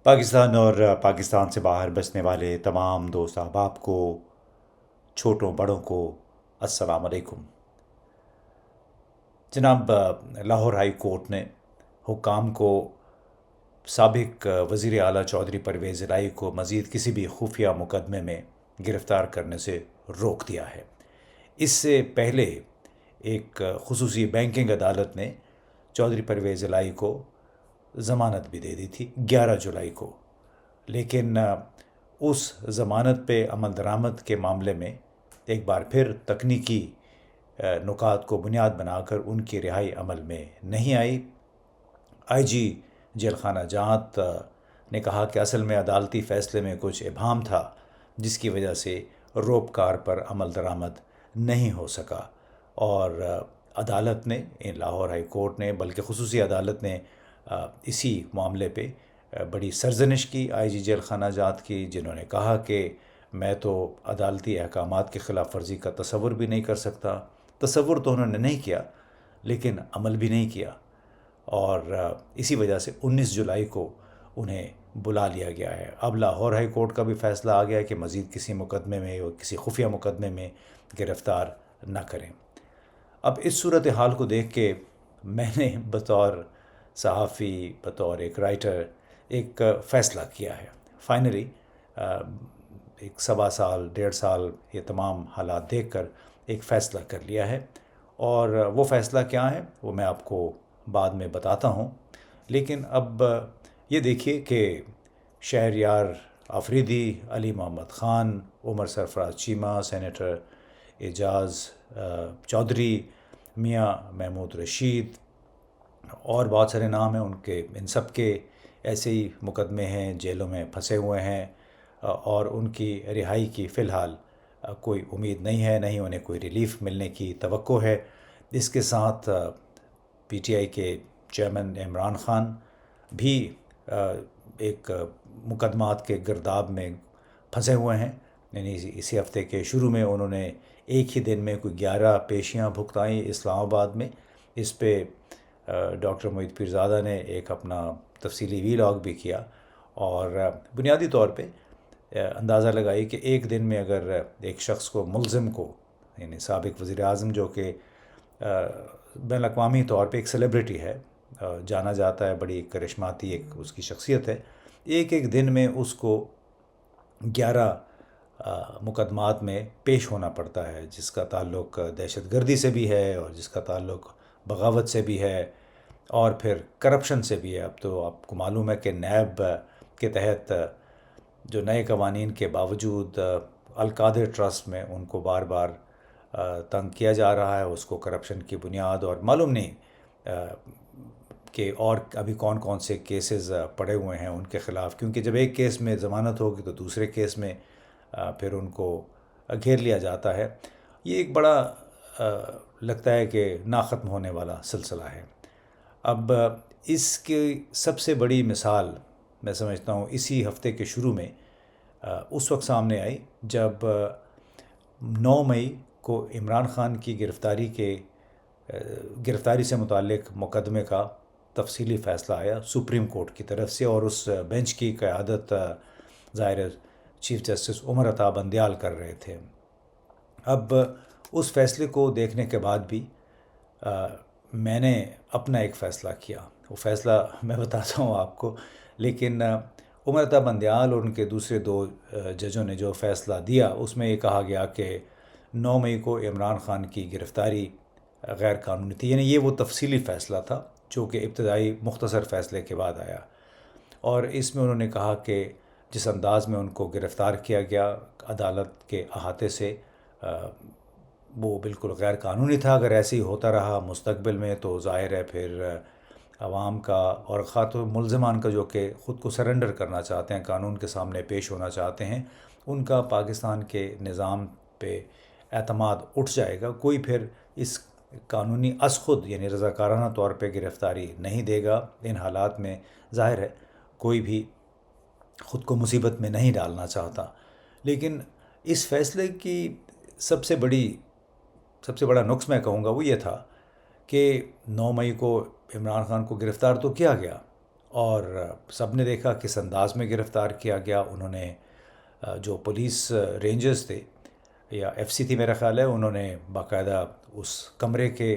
پاکستان اور پاکستان سے باہر بسنے والے تمام دوست احباب کو، چھوٹوں بڑوں کو، السلام علیکم جناب۔ لاہور ہائی کورٹ نے حکام کو سابق وزیر اعلیٰ چودھری پرویز الہی کو مزید کسی بھی خفیہ مقدمے میں گرفتار کرنے سے روک دیا ہے۔ اس سے پہلے ایک خصوصی بینکنگ عدالت نے چودھری پرویز الہی کو ضمانت بھی دے دی تھی 11 جولائی کو، لیکن اس ضمانت پہ عمل درآمد کے معاملے میں ایک بار پھر تکنیکی نکات کو بنیاد بنا کر ان کی رہائی عمل میں نہیں آئی۔ آئی جی جیل خانہ جات نے کہا کہ اصل میں عدالتی فیصلے میں کچھ ابہام تھا، جس کی وجہ سے روپکار پر عمل درآمد نہیں ہو سکا، اور عدالت نے، لاہور ہائی کورٹ نے، بلکہ خصوصی عدالت نے اسی معاملے پہ بڑی سرزنش کی آئی جی جیل خانہ جات کی، جنہوں نے کہا کہ میں تو عدالتی احکامات کی خلاف ورزی کا تصور بھی نہیں کر سکتا۔ تصور تو انہوں نے نہیں کیا، لیکن عمل بھی نہیں کیا، اور اسی وجہ سے 19 جولائی کو انہیں بلا لیا گیا ہے۔ اب لاہور ہائی کورٹ کا بھی فیصلہ آ گیا ہے کہ مزید کسی مقدمے میں اور کسی خفیہ مقدمے میں گرفتار نہ کریں۔ اب اس صورتحال کو دیکھ کے میں نے بطور صحافی، بطور ایک رائٹر، ایک فیصلہ کیا ہے فائنلی۔ ایک 1.25 سال 1.5 سال یہ تمام حالات دیکھ کر ایک فیصلہ کر لیا ہے، اور وہ فیصلہ کیا ہے وہ میں آپ کو بعد میں بتاتا ہوں۔ لیکن اب یہ دیکھیے کہ شہریار آفریدی، علی محمد خان، عمر سرفراز چیمہ، سینیٹر اعجاز چودھری، میاں محمود رشید، اور بہت سارے نام ہیں ان سب کے ایسے ہی مقدمے ہیں، جیلوں میں پھنسے ہوئے ہیں، اور ان کی رہائی کی فی الحال کوئی امید نہیں ہے، نہیں انہیں کوئی ریلیف ملنے کی توقع ہے۔ اس کے ساتھ پی ٹی آئی کے چیئرمین عمران خان بھی ایک مقدمات کے گرداب میں پھنسے ہوئے ہیں، یعنی اسی ہفتے کے شروع میں انہوں نے ایک ہی دن میں کوئی 11 پیشیاں بھگتائیں اسلام آباد میں۔ اس پہ ڈاکٹر معید پیرزادہ نے ایک اپنا تفصیلی وی لاگ بھی کیا، اور بنیادی طور پہ اندازہ لگائی کہ ایک دن میں اگر ایک شخص کو، ملزم کو، یعنی سابق وزیر اعظم جو کہ بین الاقوامی طور پہ ایک سیلیبریٹی ہے، جانا جاتا ہے، بڑی کرشماتی ایک اس کی شخصیت ہے، ایک دن میں اس کو 11 مقدمات میں پیش ہونا پڑتا ہے، جس کا تعلق دہشت گردی سے بھی ہے، اور جس کا تعلق بغاوت سے بھی ہے، اور پھر کرپشن سے بھی ہے۔ اب تو آپ کو معلوم ہے کہ نیب کے تحت جو نئے قوانین کے باوجود القادر ٹرسٹ میں ان کو بار بار تنگ کیا جا رہا ہے، اس کو کرپشن کی بنیاد، اور معلوم نہیں کہ اور ابھی کون کون سے کیسز پڑے ہوئے ہیں ان کے خلاف، کیونکہ جب ایک کیس میں ضمانت ہوگی تو دوسرے کیس میں پھر ان کو گھیر لیا جاتا ہے۔ یہ ایک بڑا لگتا ہے کہ نا ختم ہونے والا سلسلہ ہے۔ اب اس کی سب سے بڑی مثال میں سمجھتا ہوں اسی ہفتے کے شروع میں اس وقت سامنے آئی جب 9 مئی کو عمران خان کی گرفتاری سے متعلق مقدمے کا تفصیلی فیصلہ آیا سپریم کورٹ کی طرف سے، اور اس بینچ کی قیادت ظاہر چیف جسٹس عمر عطا بندیال کر رہے تھے۔ اب اس فیصلے کو دیکھنے کے بعد بھی میں نے اپنا ایک فیصلہ کیا، وہ فیصلہ میں بتاتا ہوں آپ کو، لیکن عمر عطا بندیال اور ان کے دوسرے 2 ججوں نے جو فیصلہ دیا اس میں یہ کہا گیا کہ 9 مئی کو عمران خان کی گرفتاری غیر قانونی تھی، یعنی یہ وہ تفصیلی فیصلہ تھا جو کہ ابتدائی مختصر فیصلے کے بعد آیا، اور اس میں انہوں نے کہا کہ جس انداز میں ان کو گرفتار کیا گیا عدالت کے احاطے سے، وہ بالکل غیر قانونی تھا۔ اگر ایسے ہی ہوتا رہا مستقبل میں تو ظاہر ہے پھر عوام کا اور خاطر ملزمان کا، جو کہ خود کو سرنڈر کرنا چاہتے ہیں، قانون کے سامنے پیش ہونا چاہتے ہیں، ان کا پاکستان کے نظام پہ اعتماد اٹھ جائے گا۔ کوئی پھر اس قانونی از خود، یعنی رضاکارانہ طور پہ گرفتاری نہیں دے گا۔ ان حالات میں ظاہر ہے کوئی بھی خود کو مصیبت میں نہیں ڈالنا چاہتا، لیکن اس فیصلے کی سب سے بڑا نقص میں کہوں گا وہ یہ تھا کہ 9 مئی کو عمران خان کو گرفتار تو کیا گیا، اور سب نے دیکھا کس انداز میں گرفتار کیا گیا. انہوں نے جو پولیس رینجرز تھے یا ایف سی تھی میرا خیال ہے، انہوں نے باقاعدہ اس کمرے کے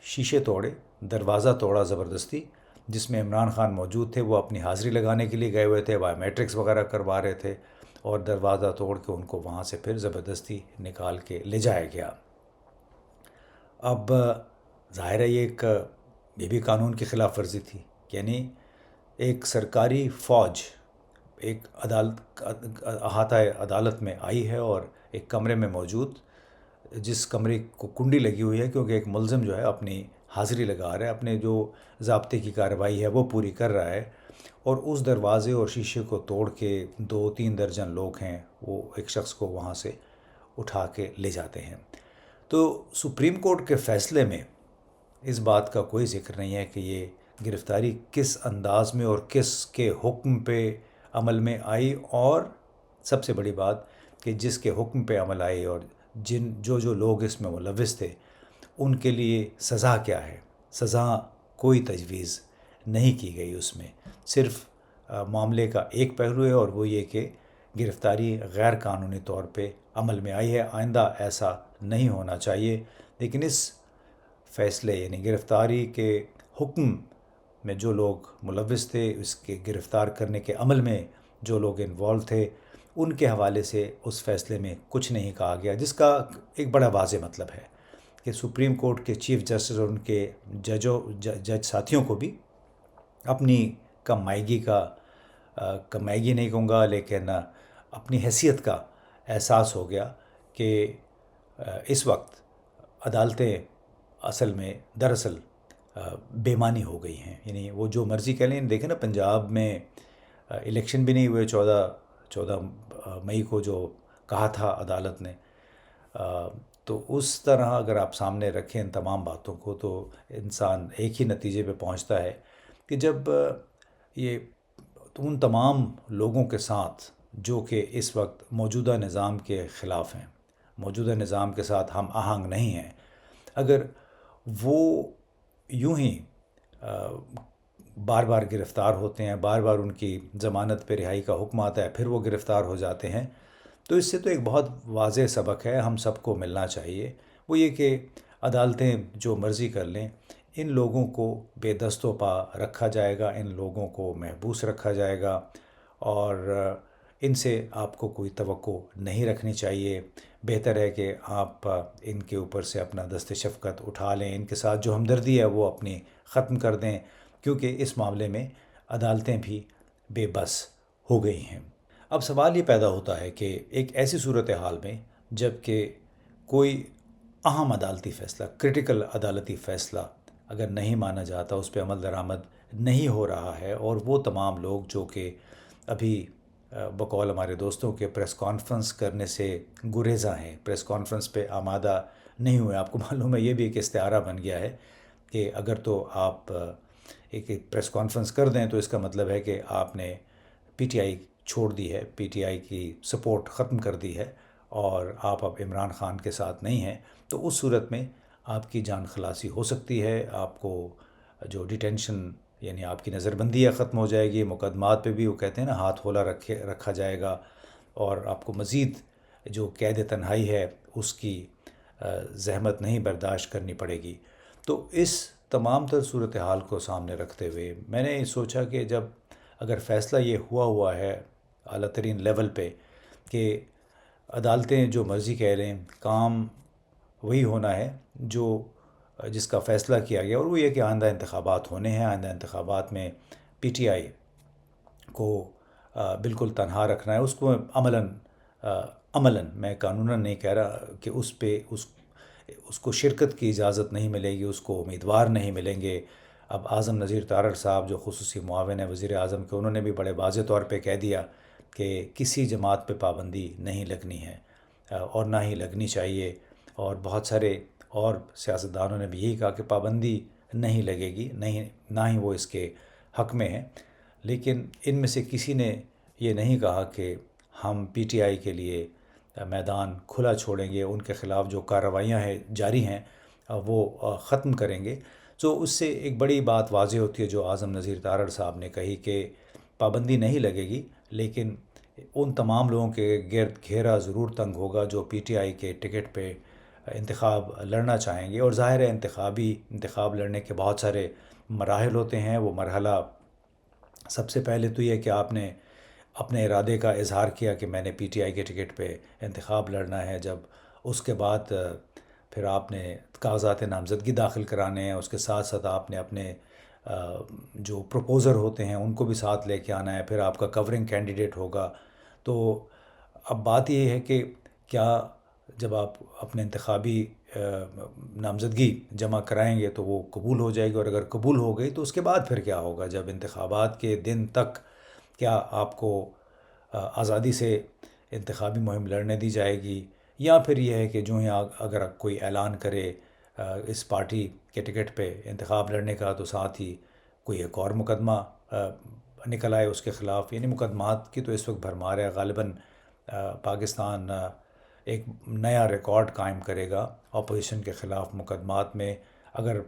شیشے توڑے، دروازہ توڑا زبردستی، جس میں عمران خان موجود تھے. وہ اپنی حاضری لگانے کے لیے گئے ہوئے تھے، بایو میٹرکس وغیرہ کروا رہے تھے، اور دروازہ توڑ کے ان کو وہاں سے پھر زبردستی نکال کے لے جایا گیا. اب ظاہر ہے یہ بھی قانون کی خلاف ورزی تھی. یعنی ایک سرکاری فوج ایک احاطہ عدالت میں آئی ہے اور ایک کمرے میں موجود، جس کمرے کو کنڈی لگی ہوئی ہے کیونکہ ایک ملزم جو ہے اپنی حاضری لگا رہا ہے، اپنے جو ضابطے کی کارروائی ہے وہ پوری کر رہا ہے، اور اس دروازے اور شیشے کو توڑ کے 2-3 درجن لوگ ہیں وہ ایک شخص کو وہاں سے اٹھا کے لے جاتے ہیں. تو سپریم کورٹ کے فیصلے میں اس بات کا کوئی ذکر نہیں ہے کہ یہ گرفتاری کس انداز میں اور کس کے حکم پہ عمل میں آئی، اور سب سے بڑی بات کہ جس کے حکم پہ عمل آئی اور جو لوگ اس میں ملوث تھے ان کے لیے سزا کیا ہے. سزا کوئی تجویز نہیں کی گئی اس میں. صرف معاملے کا ایک پہلو ہے، اور وہ یہ کہ گرفتاری غیر قانونی طور پہ عمل میں آئی ہے. آئندہ ایسا نہیں ہونا چاہیے. لیکن اس فیصلے یعنی گرفتاری کے حکم میں جو لوگ ملوث تھے، اس کے گرفتار کرنے کے عمل میں جو لوگ انوالو تھے، ان کے حوالے سے اس فیصلے میں کچھ نہیں کہا گیا، جس کا ایک بڑا واضح مطلب ہے کہ سپریم کورٹ کے چیف جسٹس اور ان کے جج ساتھیوں کو بھی اپنی کم مائگی نہیں کہوں گا، لیکن اپنی حیثیت کا احساس ہو گیا کہ اس وقت عدالتیں اصل میں دراصل بے معنی ہو گئی ہیں. یعنی وہ جو مرضی کہہ لیں. دیکھیں نا، پنجاب میں الیکشن بھی نہیں ہوئے 14 مئی کو جو کہا تھا عدالت نے. تو اس طرح اگر آپ سامنے رکھیں ان تمام باتوں کو تو انسان ایک ہی نتیجے پہ پہنچتا ہے کہ جب یہ ان تمام لوگوں کے ساتھ جو کہ اس وقت موجودہ نظام کے خلاف ہیں، موجودہ نظام کے ساتھ ہم آہنگ نہیں ہیں، اگر وہ یوں ہی بار بار گرفتار ہوتے ہیں، بار بار ان کی ضمانت پہ رہائی کا حکم آتا ہے، پھر وہ گرفتار ہو جاتے ہیں، تو اس سے تو ایک بہت واضح سبق ہے ہم سب کو ملنا چاہیے. وہ یہ کہ عدالتیں جو مرضی کر لیں، ان لوگوں کو بے دست و پا رکھا جائے گا، ان لوگوں کو محبوس رکھا جائے گا، اور ان سے آپ کو کوئی توقع نہیں رکھنی چاہیے. بہتر ہے کہ آپ ان کے اوپر سے اپنا دست شفقت اٹھا لیں، ان کے ساتھ جو ہمدردی ہے وہ اپنی ختم کر دیں، کیونکہ اس معاملے میں عدالتیں بھی بے بس ہو گئی ہیں. اب سوال یہ پیدا ہوتا ہے کہ ایک ایسی صورتحال میں جب کہ کوئی اہم عدالتی فیصلہ، کرٹیکل عدالتی فیصلہ اگر نہیں مانا جاتا، اس پہ عمل درآمد نہیں ہو رہا ہے، اور وہ تمام لوگ جو کہ ابھی بقول ہمارے دوستوں کے پریس کانفرنس کرنے سے گریزاں ہیں، پریس کانفرنس پہ آمادہ نہیں ہوئے. آپ کو معلوم ہے یہ بھی ایک استعارہ بن گیا ہے کہ اگر تو آپ ایک پریس کانفرنس کر دیں تو اس کا مطلب ہے کہ آپ نے پی ٹی آئی چھوڑ دی ہے، پی ٹی آئی کی سپورٹ ختم کر دی ہے، اور آپ اب عمران خان کے ساتھ نہیں ہیں. تو اس صورت میں آپ کی جان خلاصی ہو سکتی ہے. آپ کو جو ڈیٹینشن یعنی آپ کی نظر بندی ختم ہو جائے گی، مقدمات پہ بھی وہ کہتے ہیں نا ہاتھ ہولا رکھا جائے گا، اور آپ کو مزید جو قید تنہائی ہے اس کی زحمت نہیں برداشت کرنی پڑے گی. تو اس تمام تر صورتحال کو سامنے رکھتے ہوئے میں نے سوچا کہ جب اگر فیصلہ یہ ہوا ہے اعلیٰ ترین لیول پہ کہ عدالتیں جو مرضی کہہ لیں، کام وہی ہونا ہے جس کا فیصلہ کیا گیا، اور وہ یہ کہ آئندہ انتخابات ہونے ہیں. آئندہ انتخابات میں پی ٹی آئی کو بالکل تنہا رکھنا ہے. اس کو عملاً میں قانوناً نہیں کہہ رہا کہ اس کو شرکت کی اجازت نہیں ملے گی، اس کو امیدوار نہیں ملیں گے. اب اعظم نذیر تارڑ صاحب جو خصوصی معاون ہیں وزیر اعظم کے، انہوں نے بھی بڑے واضح طور پہ کہہ دیا کہ کسی جماعت پہ پابندی نہیں لگنی ہے، اور نہ ہی لگنی چاہیے. اور بہت سارے اور سیاستدانوں نے بھی یہی کہا کہ پابندی نہیں لگے گی، نہ ہی وہ اس کے حق میں ہیں. لیکن ان میں سے کسی نے یہ نہیں کہا کہ ہم پی ٹی آئی کے لیے میدان کھلا چھوڑیں گے، ان کے خلاف جو کارروائیاں جاری ہیں وہ ختم کریں گے. سو اس سے ایک بڑی بات واضح ہوتی ہے جو اعظم نذیر تارڑ صاحب نے کہی کہ پابندی نہیں لگے گی، لیکن ان تمام لوگوں کے گرد گھیرا ضرور تنگ ہوگا جو پی ٹی آئی کے ٹکٹ پہ انتخاب لڑنا چاہیں گے۔ اور ظاہر ہے انتخاب لڑنے کے بہت سارے مراحل ہوتے ہیں۔ وہ مرحلہ سب سے پہلے تو یہ کہ آپ نے اپنے ارادے کا اظہار کیا کہ میں نے پی ٹی آئی کے ٹکٹ پہ انتخاب لڑنا ہے، جب اس کے بعد پھر آپ نے کاغذات نامزدگی داخل کرانے ہیں، اس کے ساتھ ساتھ آپ نے اپنے جو پروپوزر ہوتے ہیں ان کو بھی ساتھ لے کے آنا ہے، پھر آپ کا کورنگ کینڈیڈیٹ ہوگا۔ تو اب بات یہ ہے کہ کیا جب آپ اپنے انتخابی نامزدگی جمع کرائیں گے تو وہ قبول ہو جائے گی، اور اگر قبول ہو گئی تو اس کے بعد پھر کیا ہوگا؟ جب انتخابات کے دن تک کیا آپ کو آزادی سے انتخابی مہم لڑنے دی جائے گی، یا پھر یہ ہے کہ جو ہی اگر کوئی اعلان کرے اس پارٹی کے ٹکٹ پہ انتخاب لڑنے کا تو ساتھ ہی کوئی ایک اور مقدمہ نکل آئے اس کے خلاف؟ یعنی مقدمات کی تو اس وقت بھرمار ہے۔ غالباً پاکستان ایک نیا ریکارڈ قائم کرے گا اپوزیشن کے خلاف مقدمات میں۔ اگر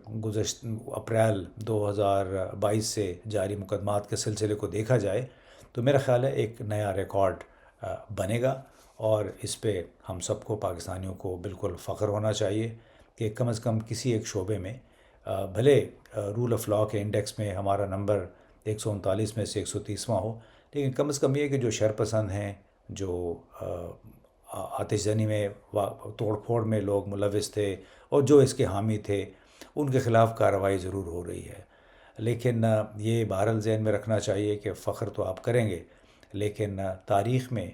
اپریل 2022 سے جاری مقدمات کے سلسلے کو دیکھا جائے تو میرا خیال ہے ایک نیا ریکارڈ بنے گا، اور اس پہ ہم سب کو، پاکستانیوں کو بالکل فخر ہونا چاہیے کہ کم از کم کسی ایک شعبے میں، بھلے رول آف لاء کے انڈیکس میں ہمارا نمبر 139 میں سے 130واں ہو، لیکن کم از کم یہ کہ جو شرپسند ہیں، جو آتش زنی میں توڑ پھوڑ میں لوگ ملوث تھے اور جو اس کے حامی تھے، ان کے خلاف کارروائی ضرور ہو رہی ہے۔ لیکن یہ بہرحال ذہن میں رکھنا چاہیے کہ فخر تو آپ کریں گے، لیکن تاریخ میں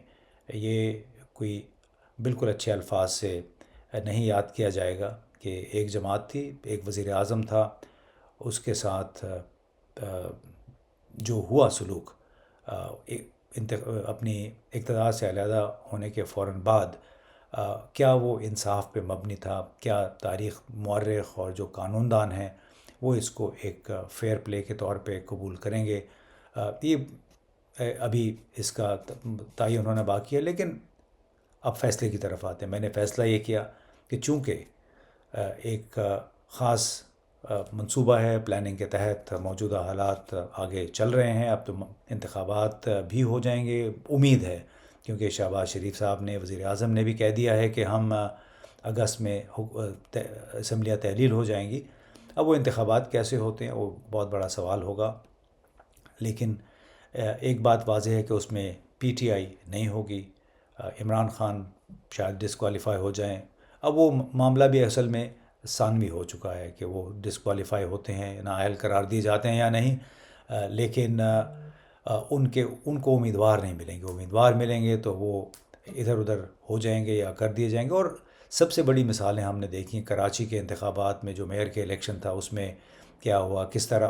یہ کوئی بالکل اچھے الفاظ سے نہیں یاد کیا جائے گا کہ ایک جماعت تھی، ایک وزیر اعظم تھا، اس کے ساتھ جو ہوا سلوک اپنی اقتدار سے علیحدہ ہونے کے فوراً بعد، کیا وہ انصاف پہ مبنی تھا؟ کیا تاریخ مورخ اور جو قانون دان ہیں وہ اس کو ایک فیئر پلے کے طور پہ قبول کریں گے؟ یہ ابھی اس کا تعین ہونا باقی ہے، لیکن اب فیصلے کی طرف آتے ہیں۔ میں نے فیصلہ یہ کیا کہ چونکہ ایک خاص منصوبہ ہے، پلاننگ کے تحت موجودہ حالات آگے چل رہے ہیں، اب تو انتخابات بھی ہو جائیں گے، امید ہے، کیونکہ شہباز شریف صاحب نے، وزیر اعظم نے بھی کہہ دیا ہے کہ ہم اگست میں اسمبلیاں تحلیل ہو جائیں گی۔ اب وہ انتخابات کیسے ہوتے ہیں وہ بہت بڑا سوال ہوگا، لیکن ایک بات واضح ہے کہ اس میں پی ٹی آئی نہیں ہوگی، عمران خان شاید ڈسکوالیفائی ہو جائیں۔ اب وہ معاملہ بھی اصل میں ثانوی ہو چکا ہے کہ وہ ڈسکوالیفائی ہوتے ہیں، نااہل قرار دیے جاتے ہیں یا نہیں، لیکن ان کو امیدوار نہیں ملیں گے۔ امیدوار ملیں گے تو وہ ادھر ادھر ہو جائیں گے یا کر دیے جائیں گے۔ اور سب سے بڑی مثالیں ہم نے دیکھی کراچی کے انتخابات میں، جو میئر کے الیکشن تھا اس میں کیا ہوا، کس طرح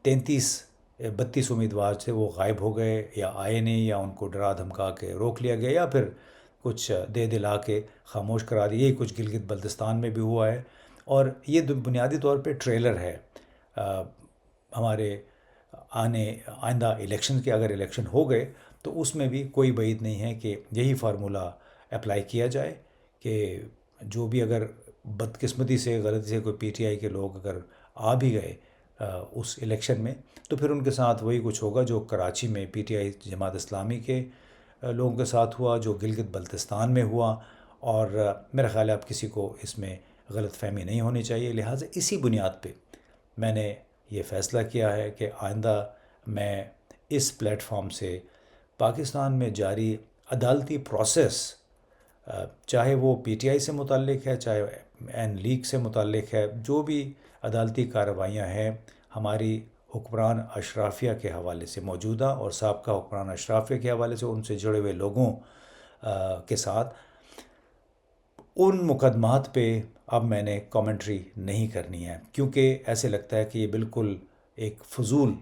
32 امیدوار تھے وہ غائب ہو گئے، یا آئے نہیں، یا ان کو ڈرا دھمکا کے روک لیا گیا، یا پھر کچھ دے دلا کے خاموش کرا دیا۔ یہی کچھ گلگت بلتستان میں بھی ہوا ہے، اور یہ بنیادی طور پہ ٹریلر ہے ہمارے آئندہ الیکشن کے۔ اگر الیکشن ہو گئے تو اس میں بھی کوئی بعید نہیں ہے کہ یہی فارمولہ اپلائی کیا جائے کہ جو بھی اگر بدقسمتی سے، غلطی سے کوئی پی ٹی آئی کے لوگ اگر آ بھی گئے اس الیکشن میں، تو پھر ان کے ساتھ وہی کچھ ہوگا جو کراچی میں P T I Jamaat Islami کے لوگوں کے ساتھ ہوا، جو گلگت بلتستان میں ہوا۔ اور میرا خیال ہے اب کسی کو اس میں غلط فہمی نہیں ہونی چاہیے۔ لہٰذا اسی بنیاد پہ میں نے یہ فیصلہ کیا ہے کہ آئندہ میں اس پلیٹ فارم سے پاکستان میں جاری عدالتی پروسیس، چاہے وہ پی ٹی آئی سے متعلق ہے، چاہے این لیگ سے متعلق ہے، جو بھی عدالتی کارروائیاں ہیں ہماری حکمران اشرافیہ کے حوالے سے، موجودہ اور سابقہ حکمران اشرافیہ کے حوالے سے، ان سے جڑے ہوئے لوگوں کے ساتھ، ان مقدمات پہ اب میں نے کامنٹری نہیں کرنی ہے، کیونکہ ایسے لگتا ہے کہ یہ بالکل ایک فضول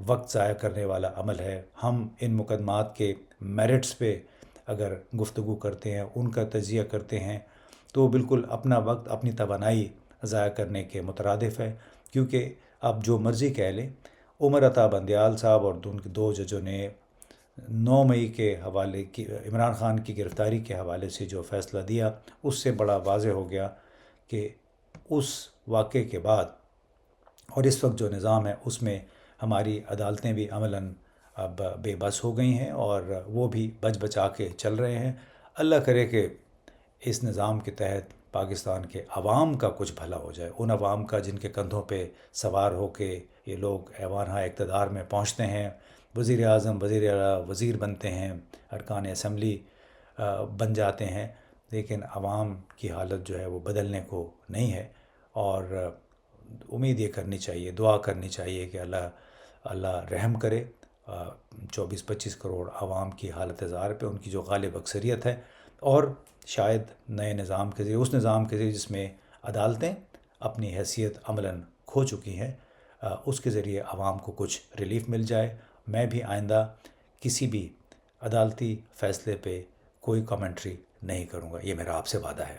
وقت ضائع کرنے والا عمل ہے۔ ہم ان مقدمات کے میرٹس پہ اگر گفتگو کرتے ہیں، ان کا تجزیہ کرتے ہیں، تو بالکل اپنا وقت، اپنی توانائی ضائع کرنے کے مترادف ہے، کیونکہ آپ جو مرضی کہہ لیں، عمر عطا بندیال صاحب اور ان کے 2 ججوں نے 9 مئی کے حوالے کی، عمران خان کی گرفتاری کے حوالے سے جو فیصلہ دیا، اس سے بڑا واضح ہو گیا کہ اس واقعے کے بعد اور اس وقت جو نظام ہے اس میں ہماری عدالتیں بھی عملاً اب بے بس ہو گئی ہیں اور وہ بھی بچ بچا کے چل رہے ہیں۔ اللہ کرے کہ اس نظام کے تحت پاکستان کے عوام کا کچھ بھلا ہو جائے، ان عوام کا جن کے کندھوں پہ سوار ہو کے یہ لوگ ایوانہ اقتدار میں پہنچتے ہیں، وزیر اعظم، وزیر اعلیٰ، وزیر بنتے ہیں، ارکان اسمبلی بن جاتے ہیں، لیکن عوام کی حالت جو ہے وہ بدلنے کو نہیں ہے۔ اور امید یہ کرنی چاہیے، دعا کرنی چاہیے کہ اللہ رحم کرے 24-25 کروڑ عوام کی حالت زار پہ، ان کی جو غالب اکثریت ہے، اور شاید نئے نظام کے ذریعے، اس نظام کے ذریعے جس میں عدالتیں اپنی حیثیت عملاً کھو چکی ہیں، اس کے ذریعے عوام کو کچھ ریلیف مل جائے۔ میں بھی آئندہ کسی بھی عدالتی فیصلے پہ کوئی کامنٹری نہیں کروں گا، یہ میرا آپ سے وعدہ ہے۔